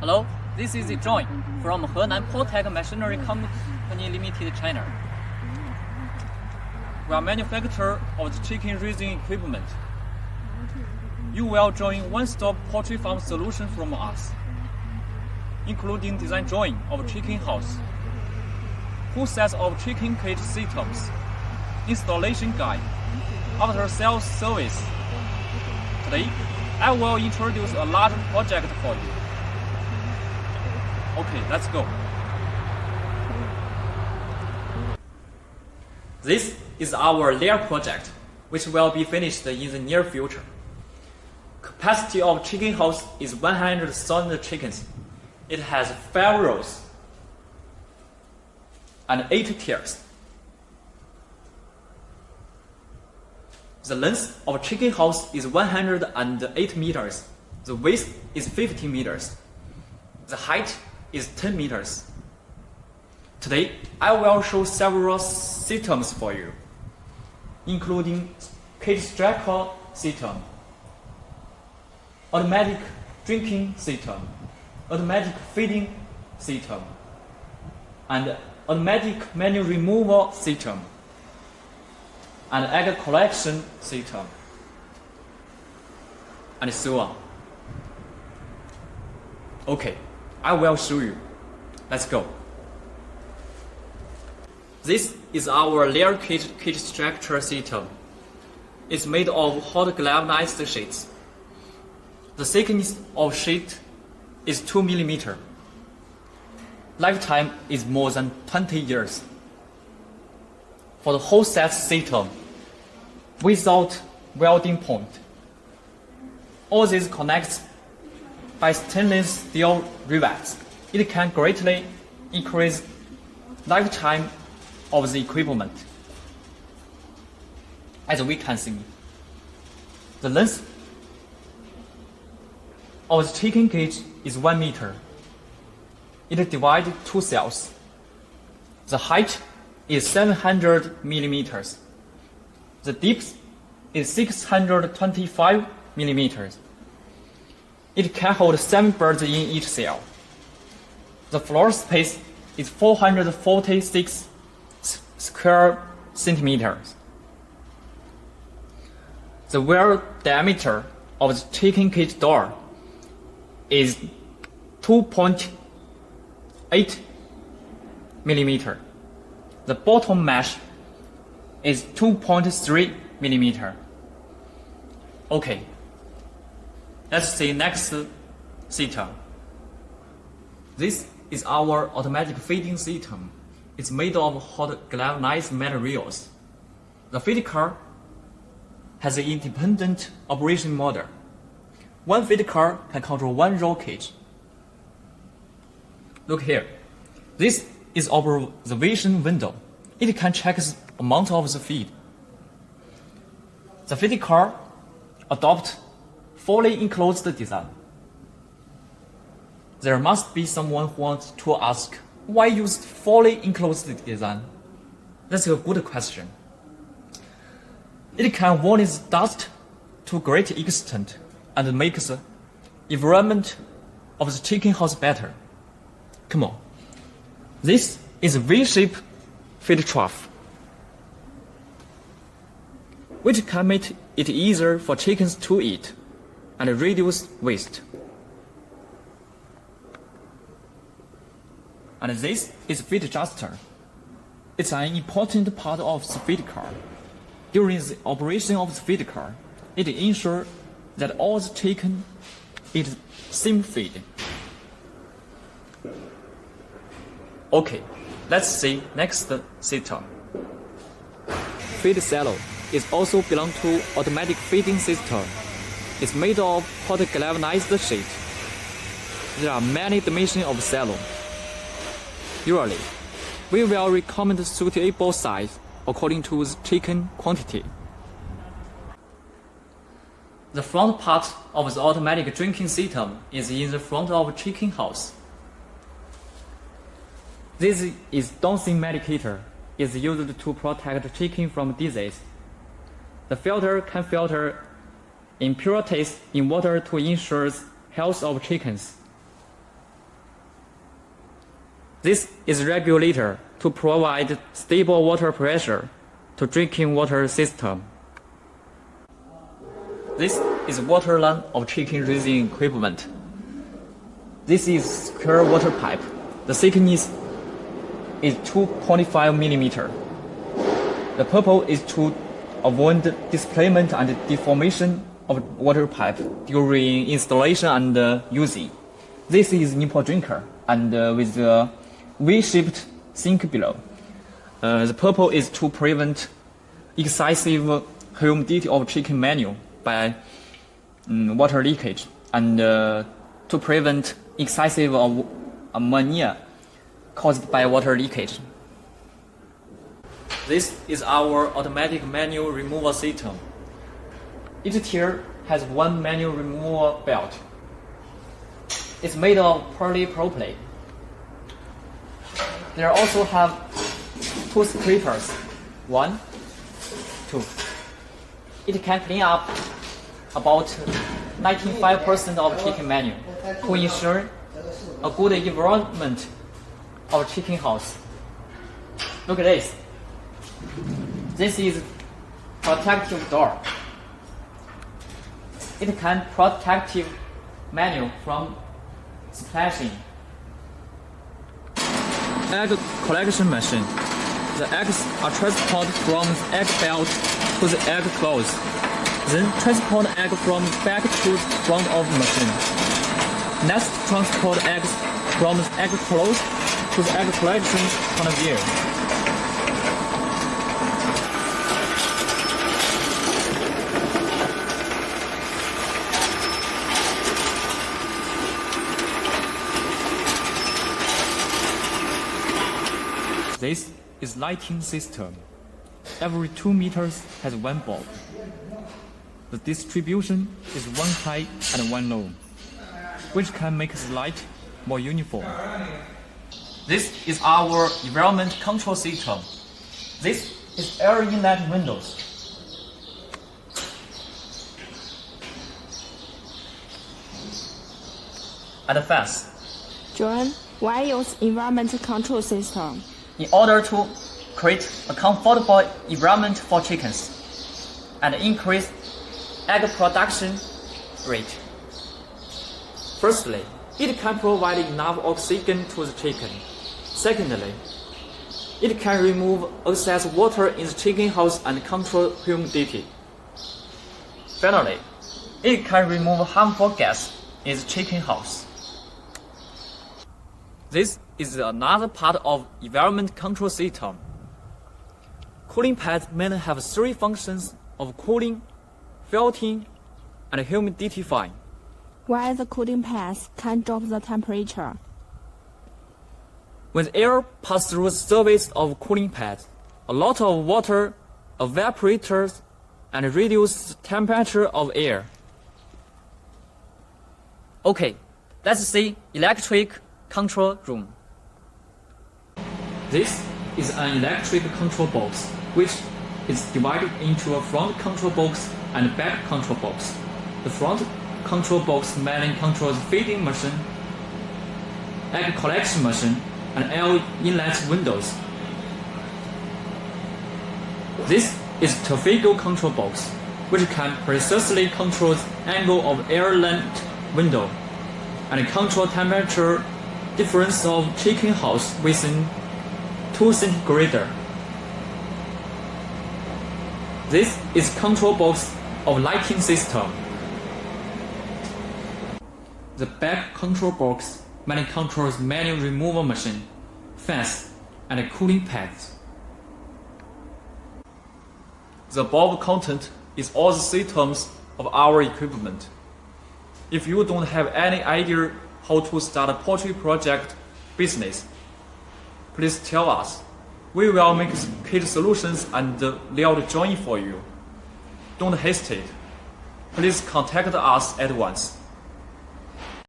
Hello, this is John from Henan Poultry Machinery Company Limited, China. We are manufacturer of the chicken raising equipment. You will join one-stop poultry farm solution from us, including design drawing of chicken house, full set of chicken cage systems, installation guide, after-sales service. Today, I will introduce a large project for you. Okay, let's go. This is our layer project, which will be finished in the near future. Capacity of chicken house is 100,000 chickens. It has 5 rows and 8 tiers. The length of chicken house is 108 meters. The width is 50 meters. The height is 10 meters. Today, I will show several systems for you, including cage striker system, automatic drinking system, automatic feeding system, and automatic manual removal system, and egg collection system, and so on. Okay, I will show you. Let's go. This is our layer cage structure system. It's made of hot galvanized sheets. The thickness of sheet is 2 mm. Lifetime is more than 20 years. For the whole set system, without welding point, all these connects by stainless steel rivets. It can greatly increase lifetime of the equipment. As we can see, the length of the chicken cage is 1 meter. It divides 2 cells. The height is 700 millimeters. The depth is 625 millimeters. It can hold 7 birds in each cell. The floor space is 446 square centimeters. The wall diameter of the chicken cage door is 2.8 millimeter. The bottom mesh is 2.3 millimeter. Okay, let's see next system. This is our automatic feeding system. It's made of hot galvanized materials. The feed car has an independent operation model. One feed car can control 1 row cage. Look here. This is observation window. It can check the amount of the feed. The feed car adopts fully enclosed design. There must be someone who wants to ask, why use fully enclosed design? That's a good question. It can vanish dust to a great extent and make the environment of the chicken house better. Come on. This is a V-shaped feed trough, which can make it easier for chickens to eat and reduce waste. And this is feed adjuster. It's an important part of the feed car. During the operation of the feed car, it ensures that all the chicken eat same feed. Okay, let's see next system. Feed silo is also belong to automatic feeding system. It's made of hot galvanized sheet. There are many dimensions of silo. Usually, we will recommend suitable size according to the chicken quantity. The front part of the automatic drinking system is in the front of the chicken house. This is dancing medicator. It's used to protect chicken from disease. The filter can filter impurities in water to ensure health of chickens. This is a regulator to provide stable water pressure to drinking water system. This is water line of chicken raising equipment. This is square water pipe. The thickness is 2.5 millimeter. The purpose is to avoid displacement and deformation of water pipe during installation and using. This is nipple drinker and with a V-shaped sink below. The purpose is to prevent excessive humidity of chicken menu by water leakage and to prevent excessive ammonia caused by water leakage. This is our automatic manual removal system. Each tier has one manual removal belt. It's made of polypropylene. There also have two scrapers. 1, 2. It can clean up about 95% of chicken menu to ensure a good environment of chicken house. Look at this. This is protective door. It can protective menu from splashing. Egg collection machine. The eggs are transported from the egg belt to the egg close. Then transport egg from back to the front of the machine. Next, transport eggs from the egg close to the egg collection conveyor. This is lighting system. Every 2 meters has one bulb. The distribution is one high and one low, which can make the light more uniform. This is our environment control system. This is air inlet windows. And fans. John, why use environment control system? In order to create a comfortable environment for chickens and increase egg production rate. Firstly, it can provide enough oxygen to the chicken. Secondly, it can remove excess water in the chicken house and control humidity. Finally, it can remove harmful gas in the chicken house. This is another part of environment control system. Cooling pads mainly have 3 functions of cooling, filtering, and humidifying. Why the cooling pads can drop the temperature? When the air passes through the surface of cooling pads, a lot of water evaporates and reduces the temperature of air. Okay, let's see electric control room. This is an electric control box, which is divided into a front control box and back control box. The front control box mainly controls feeding machine, egg collection machine, and air inlet windows. This is Tafigo control box, which can precisely control the angle of air inlet window and control temperature difference of chicken house within 2 centigrade. This is control box of lighting system. The back control box mainly controls manual removal machine, fans, and cooling pads. The above content is all the systems of our equipment. If you don't have any idea how to start a poultry project business, please tell us. We will make kit solutions and layout drawing for you. Don't hesitate. Please contact us at once.